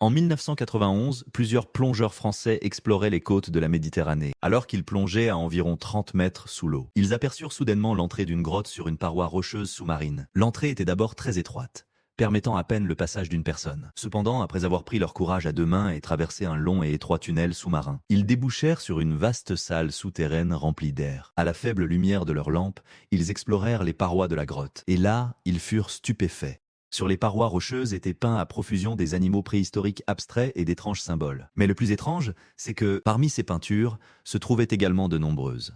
En 1991, plusieurs plongeurs français exploraient les côtes de la Méditerranée. Alors qu'ils plongeaient à environ 30 mètres sous l'eau, ils aperçurent soudainement l'entrée d'une grotte sur une paroi rocheuse sous-marine. L'entrée était d'abord très étroite, permettant à peine le passage d'une personne. Cependant, après avoir pris leur courage à deux mains et traversé un long et étroit tunnel sous-marin, ils débouchèrent sur une vaste salle souterraine remplie d'air. À la faible lumière de leurs lampes, ils explorèrent les parois de la grotte. Et là, ils furent stupéfaits. Sur les parois rocheuses étaient peints à profusion des animaux préhistoriques abstraits et d'étranges symboles. Mais le plus étrange, c'est que, parmi ces peintures, se trouvaient également de nombreuses.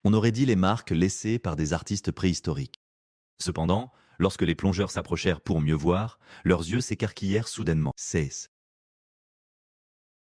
On aurait dit les marques laissées par des artistes préhistoriques. Cependant, lorsque les plongeurs s'approchèrent pour mieux voir, leurs yeux s'écarquillèrent soudainement.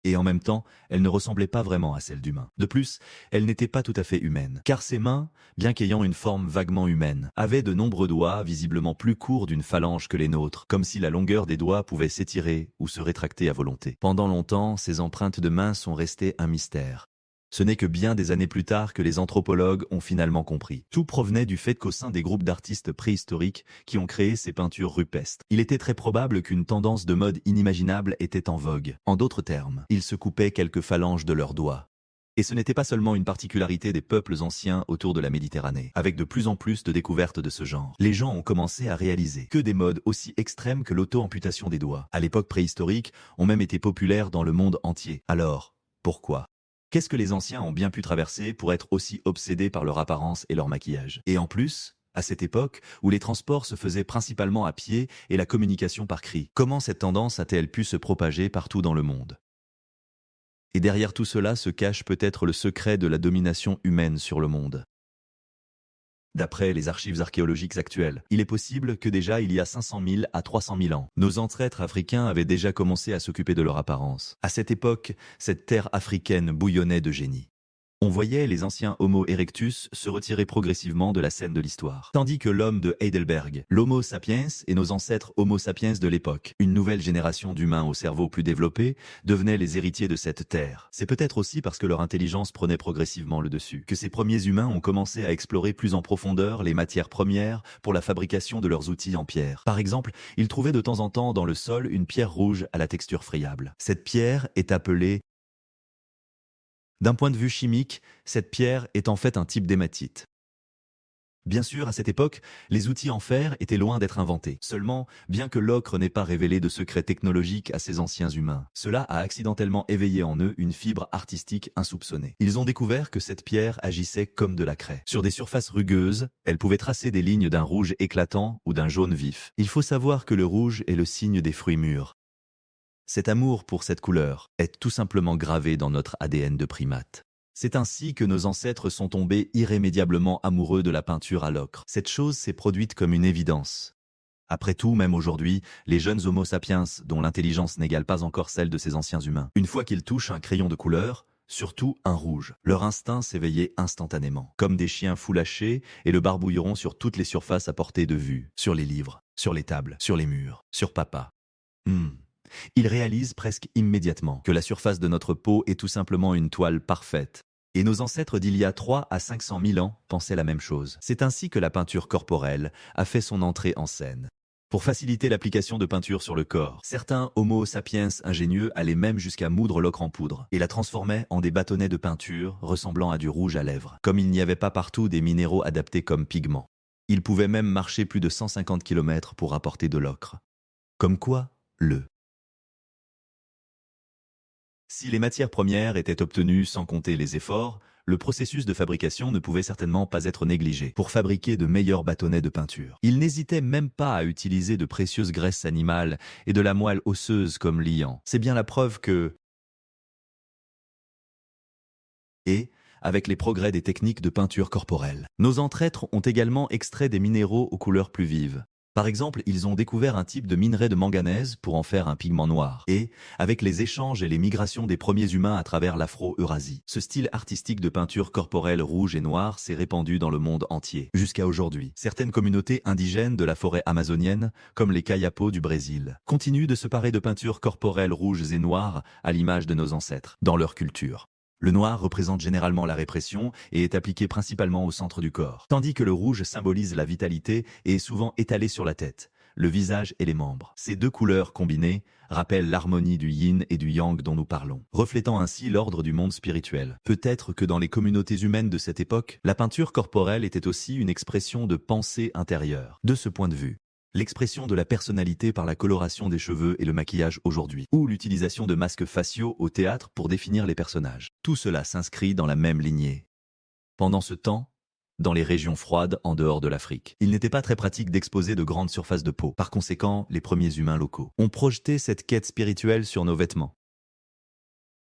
Et en même temps, elles ne ressemblaient pas vraiment à celles d'humains. De plus, elles n'étaient pas tout à fait humaines, car ces mains, bien qu'ayant une forme vaguement humaine, avaient de nombreux doigts visiblement plus courts d'une phalange que les nôtres, comme si la longueur des doigts pouvait s'étirer ou se rétracter à volonté. Pendant longtemps, ces empreintes de mains sont restées un mystère. Ce n'est que bien des années plus tard que les anthropologues ont finalement compris. Tout provenait du fait qu'au sein des groupes d'artistes préhistoriques qui ont créé ces peintures rupestres, il était très probable qu'une tendance de mode inimaginable était en vogue. En d'autres termes, ils se coupaient quelques phalanges de leurs doigts. Et ce n'était pas seulement une particularité des peuples anciens autour de la Méditerranée. Avec de plus en plus de découvertes de ce genre, les gens ont commencé à réaliser que des modes aussi extrêmes que l'auto-amputation des doigts, à l'époque préhistorique, ont même été populaires dans le monde entier. Alors, pourquoi ? Qu'est-ce que les anciens ont bien pu traverser pour être aussi obsédés par leur apparence et leur maquillage? Et en plus, à cette époque, où les transports se faisaient principalement à pied et la communication par cri, comment cette tendance a-t-elle pu se propager partout dans le monde? Et derrière tout cela se cache peut-être le secret de la domination humaine sur le monde. D'après les archives archéologiques actuelles, il est possible que déjà il y a 500 000 à 300 000 ans, nos ancêtres africains avaient déjà commencé à s'occuper de leur apparence. À cette époque, cette terre africaine bouillonnait de génie. On voyait les anciens Homo erectus se retirer progressivement de la scène de l'histoire. Tandis que l'homme de Heidelberg, l'Homo sapiens et nos ancêtres Homo sapiens de l'époque, une nouvelle génération d'humains au cerveau plus développé, devenaient les héritiers de cette terre. C'est peut-être aussi parce que leur intelligence prenait progressivement le dessus, que ces premiers humains ont commencé à explorer plus en profondeur les matières premières pour la fabrication de leurs outils en pierre. Par exemple, ils trouvaient de temps en temps dans le sol une pierre rouge à la texture friable. Cette pierre est appelée. D'un point de vue chimique, cette pierre est en fait un type d'hématite. Bien sûr, à cette époque, les outils en fer étaient loin d'être inventés. Seulement, bien que l'ocre n'ait pas révélé de secrets technologiques à ces anciens humains, cela a accidentellement éveillé en eux une fibre artistique insoupçonnée. Ils ont découvert que cette pierre agissait comme de la craie. Sur des surfaces rugueuses, elle pouvait tracer des lignes d'un rouge éclatant ou d'un jaune vif. Il faut savoir que le rouge est le signe des fruits mûrs. Cet amour pour cette couleur est tout simplement gravé dans notre ADN de primate. C'est ainsi que nos ancêtres sont tombés irrémédiablement amoureux de la peinture à l'ocre. Cette chose s'est produite comme une évidence. Après tout, même aujourd'hui, les jeunes Homo sapiens, dont l'intelligence n'égale pas encore celle de ces anciens humains, une fois qu'ils touchent un crayon de couleur, surtout un rouge, leur instinct s'éveillait instantanément. Comme des chiens foulachés et le barbouilleront sur toutes les surfaces à portée de vue, sur les livres, sur les tables, sur les murs, sur papa. Ils réalisent presque immédiatement que la surface de notre peau est tout simplement une toile parfaite. Et nos ancêtres d'il y a 3 à 500 000 ans pensaient la même chose. C'est ainsi que la peinture corporelle a fait son entrée en scène. Pour faciliter l'application de peinture sur le corps, certains Homo sapiens ingénieux allaient même jusqu'à moudre l'ocre en poudre et la transformaient en des bâtonnets de peinture ressemblant à du rouge à lèvres. Comme il n'y avait pas partout des minéraux adaptés comme pigments, ils pouvaient même marcher plus de 150 km pour apporter de l'ocre. Comme quoi, Si les matières premières étaient obtenues sans compter les efforts, le processus de fabrication ne pouvait certainement pas être négligé pour fabriquer de meilleurs bâtonnets de peinture. Ils n'hésitaient même pas à utiliser de précieuses graisses animales et de la moelle osseuse comme liant. C'est bien la preuve que... Et, avec les progrès des techniques de peinture corporelle, nos ancêtres ont également extrait des minéraux aux couleurs plus vives. Par exemple, ils ont découvert un type de minerai de manganèse pour en faire un pigment noir. Et, avec les échanges et les migrations des premiers humains à travers l'Afro-Eurasie, ce style artistique de peinture corporelle rouge et noire s'est répandu dans le monde entier. Jusqu'à aujourd'hui, certaines communautés indigènes de la forêt amazonienne, comme les Kayapos du Brésil, continuent de se parer de peintures corporelles rouges et noires à l'image de nos ancêtres, dans leur culture. Le noir représente généralement la répression et est appliqué principalement au centre du corps, tandis que le rouge symbolise la vitalité et est souvent étalé sur la tête. le visage et les membres. Ces deux couleurs combinées rappellent l'harmonie du yin et du yang dont nous parlons, reflétant ainsi l'ordre du monde spirituel. Peut-être que dans les communautés humaines de cette époque, la peinture corporelle était aussi une expression de pensée intérieure. De ce point de vue, l'expression de la personnalité par la coloration des cheveux et le maquillage aujourd'hui, ou l'utilisation de masques faciaux au théâtre pour définir les personnages. Tout cela s'inscrit dans la même lignée. Pendant ce temps, dans les régions froides en dehors de l'Afrique, il n'était pas très pratique d'exposer de grandes surfaces de peau. Par conséquent, les premiers humains locaux ont projeté cette quête spirituelle sur nos vêtements.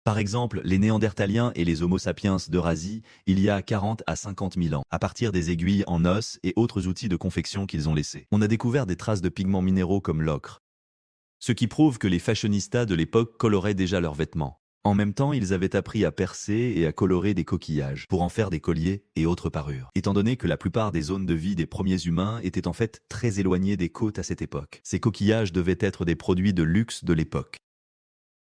Par exemple, les Néandertaliens et les Homo sapiens d'Eurasie, il y a 40 à 50 000 ans, à partir des aiguilles en os et autres outils de confection qu'ils ont laissés. On a découvert des traces de pigments minéraux comme l'ocre, ce qui prouve que les fashionistas de l'époque coloraient déjà leurs vêtements. En même temps, ils avaient appris à percer et à colorer des coquillages pour en faire des colliers et autres parures. Étant donné que la plupart des zones de vie des premiers humains étaient en fait très éloignées des côtes à cette époque, ces coquillages devaient être des produits de luxe de l'époque.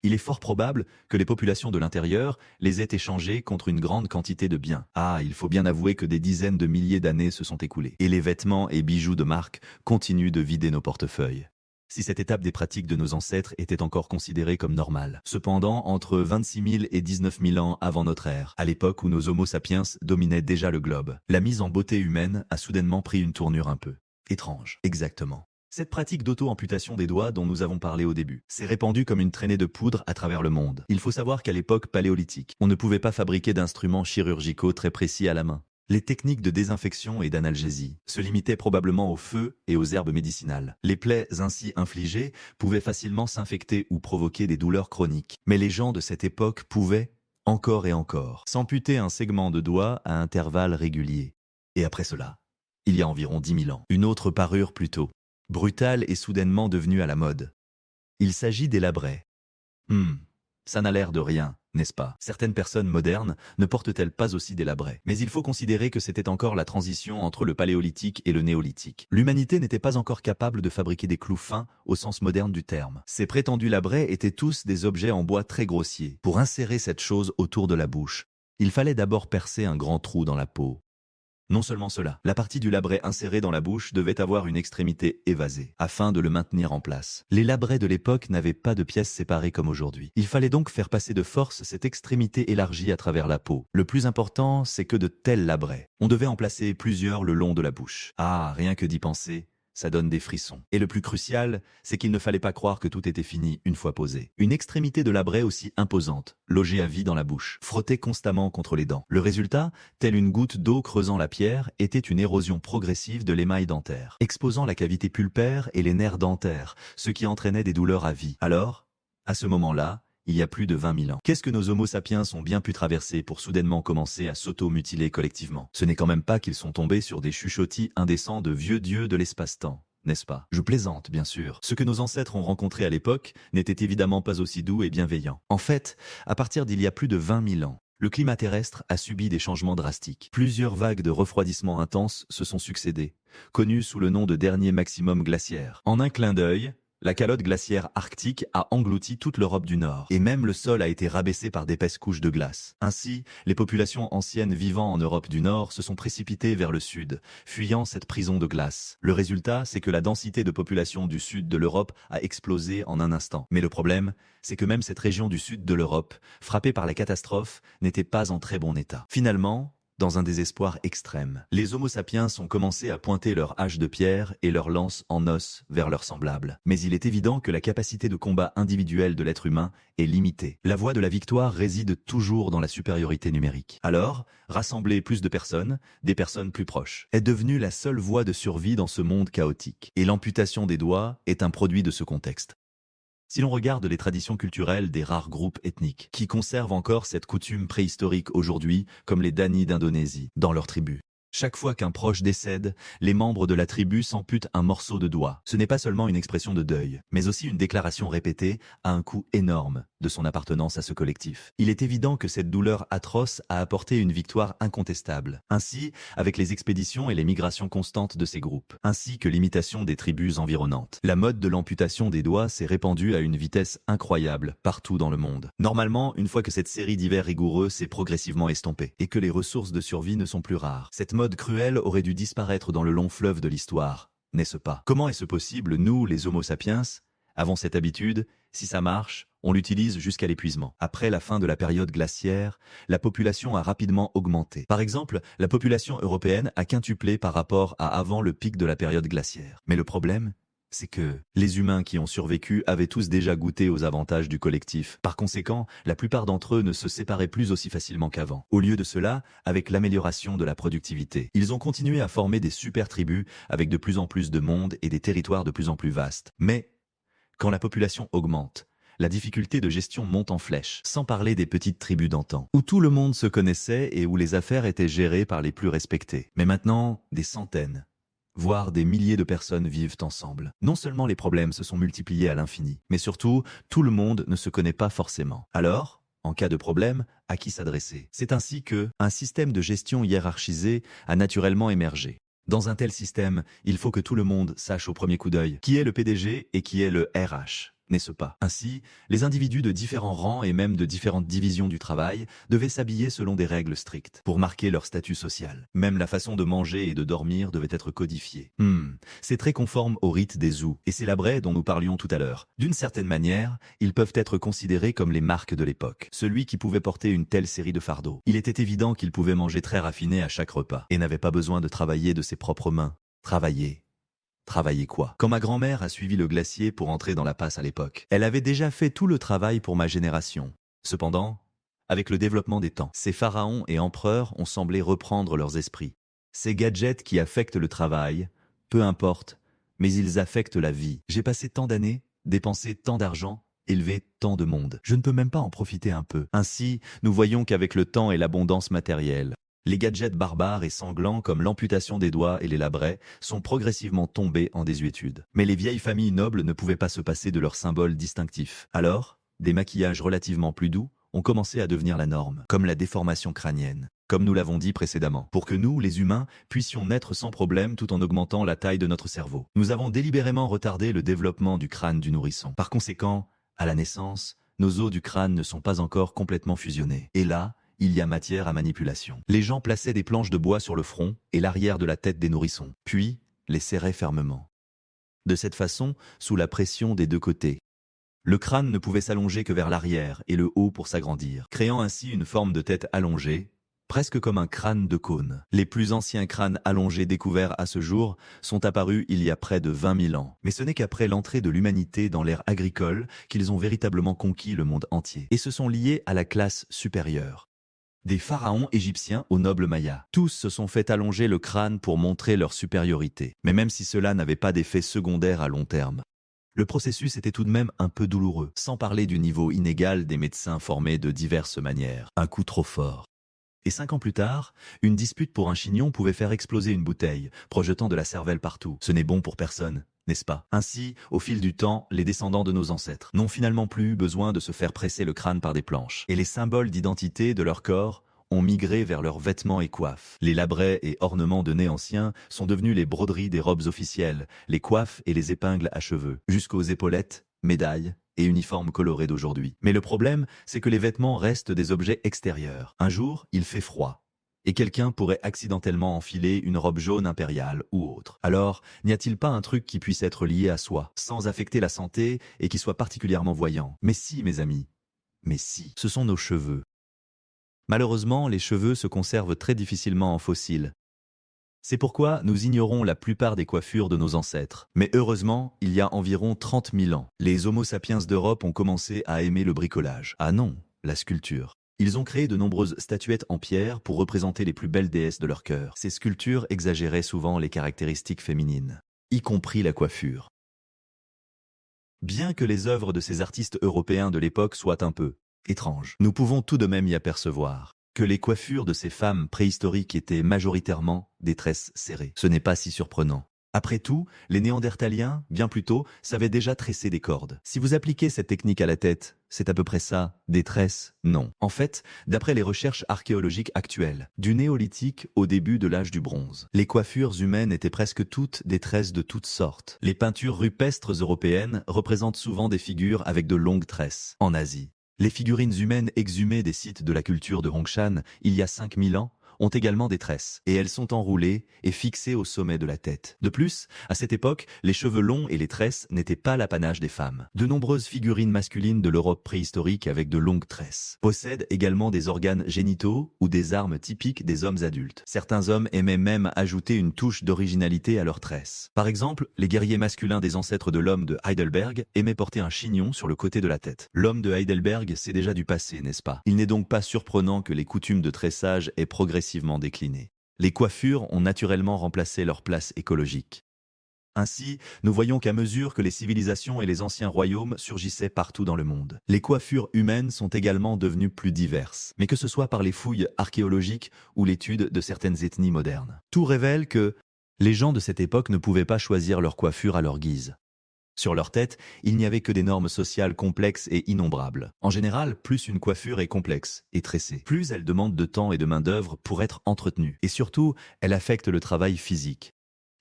Il est fort probable que les populations de l'intérieur les aient échangés contre une grande quantité de biens. Ah, il faut bien avouer que des dizaines de milliers d'années se sont écoulées. Et les vêtements et bijoux de marque continuent de vider nos portefeuilles. Si cette étape des pratiques de nos ancêtres était encore considérée comme normale. Cependant, entre 26 000 et 19 000 ans avant notre ère, à l'époque où nos Homo sapiens dominaient déjà le globe, la mise en beauté humaine a soudainement pris une tournure un peu étrange. Exactement. Cette pratique d'auto-amputation des doigts dont nous avons parlé au début s'est répandue comme une traînée de poudre à travers le monde. Il faut savoir qu'à l'époque paléolithique, on ne pouvait pas fabriquer d'instruments chirurgicaux très précis à la main. Les techniques de désinfection et d'analgésie se limitaient probablement au feu et aux herbes médicinales. Les plaies ainsi infligées pouvaient facilement s'infecter ou provoquer des douleurs chroniques. Mais les gens de cette époque pouvaient, encore et encore, s'amputer un segment de doigt à intervalles réguliers. Et après cela, il y a environ 10 000 ans, une autre parure plutôt brutale et soudainement devenue à la mode. Il s'agit des labrets. Ça n'a l'air de rien, n'est-ce pas? Certaines personnes modernes ne portent-elles pas aussi des labrets? Mais il faut considérer que c'était encore la transition entre le paléolithique et le néolithique. L'humanité n'était pas encore capable de fabriquer des clous fins au sens moderne du terme. Ces prétendus labrets étaient tous des objets en bois très grossiers. Pour insérer cette chose autour de la bouche, il fallait d'abord percer un grand trou dans la peau. Non seulement cela, la partie du labret insérée dans la bouche devait avoir une extrémité évasée, afin de le maintenir en place. Les labrets de l'époque n'avaient pas de pièces séparées comme aujourd'hui. Il fallait donc faire passer de force cette extrémité élargie à travers la peau. Le plus important, c'est que de tels labrets, on devait en placer plusieurs le long de la bouche. Ah, rien que d'y penser, ça donne des frissons. Et le plus crucial, c'est qu'il ne fallait pas croire que tout était fini une fois posé. Une extrémité de labret aussi imposante, logée à vie dans la bouche, frottée constamment contre les dents. Le résultat, telle une goutte d'eau creusant la pierre, était une érosion progressive de l'émail dentaire, exposant la cavité pulpaire et les nerfs dentaires, ce qui entraînait des douleurs à vie. Alors, à ce moment-là, il y a plus de 20 000 ans. Qu'est-ce que nos Homo sapiens ont bien pu traverser pour soudainement commencer à s'auto-mutiler collectivement? Ce n'est quand même pas qu'ils sont tombés sur des chuchotis indécents de vieux dieux de l'espace-temps, n'est-ce pas? Je plaisante, bien sûr. Ce que nos ancêtres ont rencontré à l'époque n'était évidemment pas aussi doux et bienveillant. En fait, à partir d'il y a plus de 20 000 ans, le climat terrestre a subi des changements drastiques. Plusieurs vagues de refroidissement intense se sont succédées, connues sous le nom de dernier maximum glaciaire. En un clin d'œil, la calotte glaciaire arctique a englouti toute l'Europe du Nord, et même le sol a été rabaissé par d'épaisses couches de glace. Ainsi, les populations anciennes vivant en Europe du Nord se sont précipitées vers le sud, fuyant cette prison de glace. Le résultat, c'est que la densité de population du sud de l'Europe a explosé en un instant. Mais le problème, c'est que même cette région du sud de l'Europe, frappée par la catastrophe, n'était pas en très bon état. Finalement, dans un désespoir extrême, les Homo sapiens ont commencé à pointer leurs haches de pierre et leurs lances en os vers leurs semblables. Mais il est évident que la capacité de combat individuelle de l'être humain est limitée. La voie de la victoire réside toujours dans la supériorité numérique. Alors, rassembler plus de personnes, des personnes plus proches, est devenue la seule voie de survie dans ce monde chaotique. Et l'amputation des doigts est un produit de ce contexte. Si l'on regarde les traditions culturelles des rares groupes ethniques qui conservent encore cette coutume préhistorique aujourd'hui, comme les Dani d'Indonésie, dans leurs tribus, chaque fois qu'un proche décède, les membres de la tribu s'amputent un morceau de doigt. Ce n'est pas seulement une expression de deuil, mais aussi une déclaration répétée à un coût énorme de son appartenance à ce collectif. Il est évident que cette douleur atroce a apporté une victoire incontestable. Ainsi, avec les expéditions et les migrations constantes de ces groupes, ainsi que l'imitation des tribus environnantes, la mode de l'amputation des doigts s'est répandue à une vitesse incroyable partout dans le monde. Normalement, une fois que cette série d'hivers rigoureux s'est progressivement estompée et que les ressources de survie ne sont plus rares, cette mode cruelle aurait dû disparaître dans le long fleuve de l'histoire. n'est-ce pas? Comment est-ce possible, nous, les Homo sapiens, avons cette habitude, si ça marche, on l'utilise jusqu'à l'épuisement. Après la fin de la période glaciaire, la population a rapidement augmenté. Par exemple, la population européenne a quintuplé par rapport à avant le pic de la période glaciaire. Mais le problème, c'est que les humains qui ont survécu avaient tous déjà goûté aux avantages du collectif. Par conséquent, la plupart d'entre eux ne se séparaient plus aussi facilement qu'avant. Au lieu de cela, avec l'amélioration de la productivité, ils ont continué à former des super tribus avec de plus en plus de monde et des territoires de plus en plus vastes. Mais, quand la population augmente, la difficulté de gestion monte en flèche, sans parler des petites tribus d'antan, où tout le monde se connaissait et où les affaires étaient gérées par les plus respectés. Mais maintenant, des centaines, voire des milliers de personnes vivent ensemble. Non seulement les problèmes se sont multipliés à l'infini, mais surtout, tout le monde ne se connaît pas forcément. Alors, en cas de problème, à qui s'adresser? C'est ainsi que un système de gestion hiérarchisé a naturellement émergé. Dans un tel système, il faut que tout le monde sache au premier coup d'œil qui est le PDG et qui est le RH. N'est-ce pas? Ainsi, les individus de différents rangs et même de différentes divisions du travail devaient s'habiller selon des règles strictes pour marquer leur statut social. Même la façon de manger et de dormir devait être codifiée. C'est très conforme au rite des zoos, et c'est la braie dont nous parlions tout à l'heure. D'une certaine manière, ils peuvent être considérés comme les marques de l'époque. Celui qui pouvait porter une telle série de fardeaux. Il était évident qu'il pouvait manger très raffiné à chaque repas, et n'avait pas besoin de travailler de ses propres mains. Travailler quoi? Quand ma grand-mère a suivi le glacier pour entrer dans la passe à l'époque, elle avait déjà fait tout le travail pour ma génération. Cependant, avec le développement des temps, ces pharaons et empereurs ont semblé reprendre leurs esprits. Ces gadgets qui affectent le travail, peu importe, mais ils affectent la vie. J'ai passé tant d'années, dépensé tant d'argent, élevé tant de monde. Je ne peux même pas en profiter un peu. Ainsi, nous voyons qu'avec le temps et l'abondance matérielle, les gadgets barbares et sanglants comme l'amputation des doigts et les labrets sont progressivement tombés en désuétude. Mais les vieilles familles nobles ne pouvaient pas se passer de leurs symboles distinctifs. Alors, des maquillages relativement plus doux ont commencé à devenir la norme, comme la déformation crânienne, comme nous l'avons dit précédemment, pour que nous, les humains, puissions naître sans problème tout en augmentant la taille de notre cerveau. Nous avons délibérément retardé le développement du crâne du nourrisson. Par conséquent, à la naissance, nos os du crâne ne sont pas encore complètement fusionnés. Et là, il y a matière à manipulation. Les gens plaçaient des planches de bois sur le front et l'arrière de la tête des nourrissons, puis les serraient fermement. De cette façon, sous la pression des deux côtés, le crâne ne pouvait s'allonger que vers l'arrière et le haut pour s'agrandir, créant ainsi une forme de tête allongée, presque comme un crâne de cône. Les plus anciens crânes allongés découverts à ce jour sont apparus il y a près de 20 000 ans. Mais ce n'est qu'après l'entrée de l'humanité dans l'ère agricole qu'ils ont véritablement conquis le monde entier et se sont liés à la classe supérieure. Des pharaons égyptiens aux nobles mayas. Tous se sont fait allonger le crâne pour montrer leur supériorité. Mais même si cela n'avait pas d'effet secondaire à long terme, le processus était tout de même un peu douloureux, sans parler du niveau inégal des médecins formés de diverses manières. Un coup trop fort. Et 5 ans plus tard, une dispute pour un chignon pouvait faire exploser une bouteille, projetant de la cervelle partout. Ce n'est bon pour personne, n'est-ce pas? Ainsi, au fil du temps, les descendants de nos ancêtres n'ont finalement plus eu besoin de se faire presser le crâne par des planches. Et les symboles d'identité de leur corps ont migré vers leurs vêtements et coiffes. Les labrets et ornements de nez anciens sont devenus les broderies des robes officielles, les coiffes et les épingles à cheveux, jusqu'aux épaulettes, médailles et uniformes colorés d'aujourd'hui. Mais le problème, c'est que les vêtements restent des objets extérieurs. Un jour, il fait froid, et quelqu'un pourrait accidentellement enfiler une robe jaune impériale ou autre. Alors, n'y a-t-il pas un truc qui puisse être lié à soi, sans affecter la santé et qui soit particulièrement voyant? Mais si, mes amis, mais si, ce sont nos cheveux. Malheureusement, les cheveux se conservent très difficilement en fossiles. C'est pourquoi nous ignorons la plupart des coiffures de nos ancêtres. Mais heureusement, il y a environ 30 000 ans, les Homo sapiens d'Europe ont commencé à aimer le bricolage. Ah non, la sculpture. Ils ont créé de nombreuses statuettes en pierre pour représenter les plus belles déesses de leur cœur. Ces sculptures exagéraient souvent les caractéristiques féminines, y compris la coiffure. Bien que les œuvres de ces artistes européens de l'époque soient un peu étranges, nous pouvons tout de même y apercevoir que les coiffures de ces femmes préhistoriques étaient majoritairement des tresses serrées. Ce n'est pas si surprenant. Après tout, les Néandertaliens, bien plus tôt, savaient déjà tresser des cordes. Si vous appliquez cette technique à la tête, c'est à peu près ça, des tresses? Non. En fait, d'après les recherches archéologiques actuelles, du néolithique au début de l'âge du bronze, les coiffures humaines étaient presque toutes des tresses de toutes sortes. Les peintures rupestres européennes représentent souvent des figures avec de longues tresses. En Asie, les figurines humaines exhumées des sites de la culture de Hongshan, il y a 5000 ans, ont également des tresses, et elles sont enroulées et fixées au sommet de la tête. De plus, à cette époque, les cheveux longs et les tresses n'étaient pas l'apanage des femmes. De nombreuses figurines masculines de l'Europe préhistorique avec de longues tresses possèdent également des organes génitaux ou des armes typiques des hommes adultes. Certains hommes aimaient même ajouter une touche d'originalité à leurs tresses. Par exemple, les guerriers masculins des ancêtres de l'homme de Heidelberg aimaient porter un chignon sur le côté de la tête. L'homme de Heidelberg, c'est déjà du passé, n'est-ce pas? Il n'est donc pas surprenant que les coutumes de tressage aient progressivement décliné. Les coiffures ont naturellement remplacé leur place écologique. Ainsi, nous voyons qu'à mesure que les civilisations et les anciens royaumes surgissaient partout dans le monde, les coiffures humaines sont également devenues plus diverses. Mais que ce soit par les fouilles archéologiques ou l'étude de certaines ethnies modernes, tout révèle que les gens de cette époque ne pouvaient pas choisir leur coiffure à leur guise. Sur leur tête, il n'y avait que des normes sociales complexes et innombrables. En général, plus une coiffure est complexe et tressée, plus elle demande de temps et de main-d'œuvre pour être entretenue. Et surtout, elle affecte le travail physique.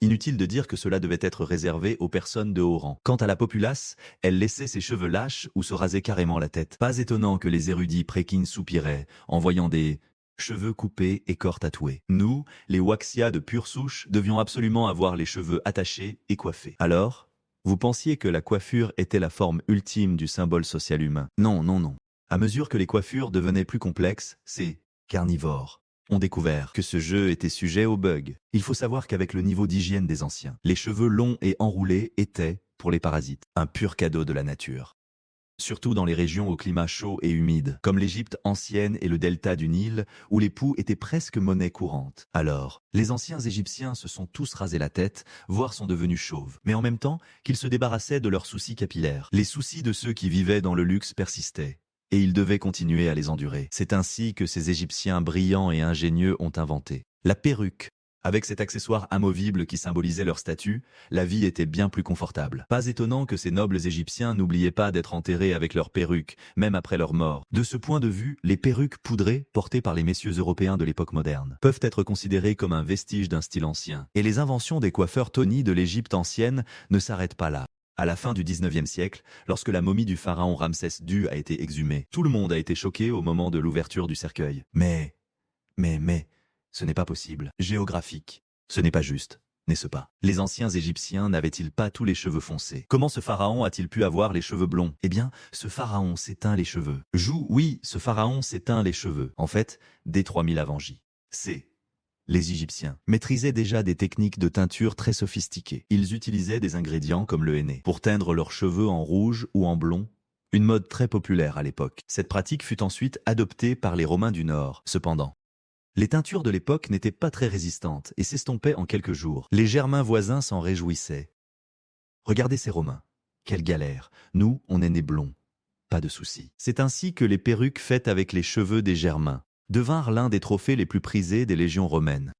Inutile de dire que cela devait être réservé aux personnes de haut rang. Quant à la populace, elle laissait ses cheveux lâches ou se rasait carrément la tête. Pas étonnant que les érudits prékins soupiraient en voyant des cheveux coupés et corps tatoués. Nous, les Waxia de pure souche, devions absolument avoir les cheveux attachés et coiffés. Alors, vous pensiez que la coiffure était la forme ultime du symbole social humain? Non, non, non. À mesure que les coiffures devenaient plus complexes, ces carnivores ont découvert que ce jeu était sujet aux bugs. Il faut savoir qu'avec le niveau d'hygiène des anciens, les cheveux longs et enroulés étaient, pour les parasites, un pur cadeau de la nature. Surtout dans les régions au climat chaud et humide, comme l'Égypte ancienne et le delta du Nil, où les poux étaient presque monnaie courante. Alors, les anciens Égyptiens se sont tous rasés la tête, voire sont devenus chauves. Mais en même temps qu'ils se débarrassaient de leurs soucis capillaires, les soucis de ceux qui vivaient dans le luxe persistaient. Et ils devaient continuer à les endurer. C'est ainsi que ces Égyptiens brillants et ingénieux ont inventé la perruque. Avec cet accessoire amovible qui symbolisait leur statut, la vie était bien plus confortable. Pas étonnant que ces nobles Égyptiens n'oubliaient pas d'être enterrés avec leurs perruques, même après leur mort. De ce point de vue, les perruques poudrées, portées par les messieurs européens de l'époque moderne, peuvent être considérées comme un vestige d'un style ancien. Et les inventions des coiffeurs Tony de l'Égypte ancienne ne s'arrêtent pas là. À la fin du 19e siècle, lorsque la momie du pharaon Ramsès II a été exhumée, tout le monde a été choqué au moment de l'ouverture du cercueil. Mais, ce n'est pas possible. Géographique. Ce n'est pas juste, n'est-ce pas? Les anciens Égyptiens n'avaient-ils pas tous les cheveux foncés? Comment ce pharaon a-t-il pu avoir les cheveux blonds? Eh bien, ce pharaon s'éteint les cheveux. Oui, ce pharaon s'éteint les cheveux. En fait, dès 3000 avant J. C. Les Égyptiens maîtrisaient déjà des techniques de teinture très sophistiquées. Ils utilisaient des ingrédients comme le henné pour teindre leurs cheveux en rouge ou en blond, une mode très populaire à l'époque. Cette pratique fut ensuite adoptée par les Romains du Nord. Cependant, les teintures de l'époque n'étaient pas très résistantes et s'estompaient en quelques jours. Les Germains voisins s'en réjouissaient. Regardez ces Romains. Quelle galère. Nous, on est nés blonds. Pas de souci. C'est ainsi que les perruques faites avec les cheveux des Germains devinrent l'un des trophées les plus prisés des légions romaines.